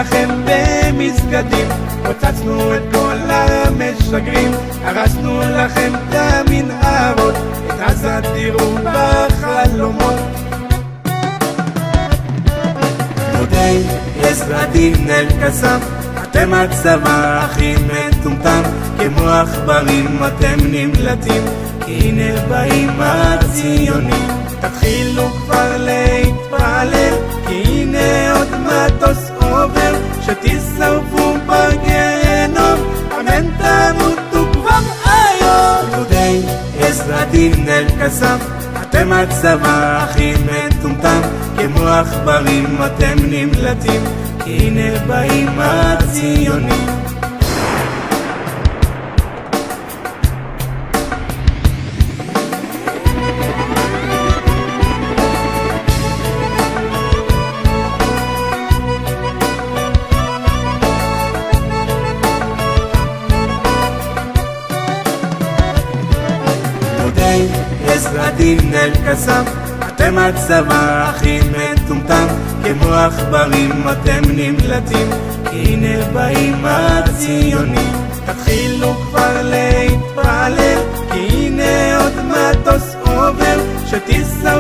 לכם במסגדים, פוצצנו את כל המשגרים, הרסנו לכם את המנהרות, את עזה תראו בחלומות. גדודי עזרדין אל-קסאם, אתם הצבא הכי מטומטם, כמו עכברים אתם נמלטים, הנה באים הציונים. תתחילו כבר להתפלל, כי הנה עוד מטוס עובר, שתשרפו בגיהנום, אמן תמותו כבר היום. גדודי עזרדין אל-קסאם, אתם הצבא הכי מטומטם, כמו עכברים אתם נמלטים, הנה באים הציונים. גדודי עזרדין אל-קסאם, אתם הצבא הכי מטומטם, כמו עכברים אתם נמלטים, הנה באים הציונים. תתחילו כבר להתפלל, כי הנה עוד מטוס עובר, שתשרפו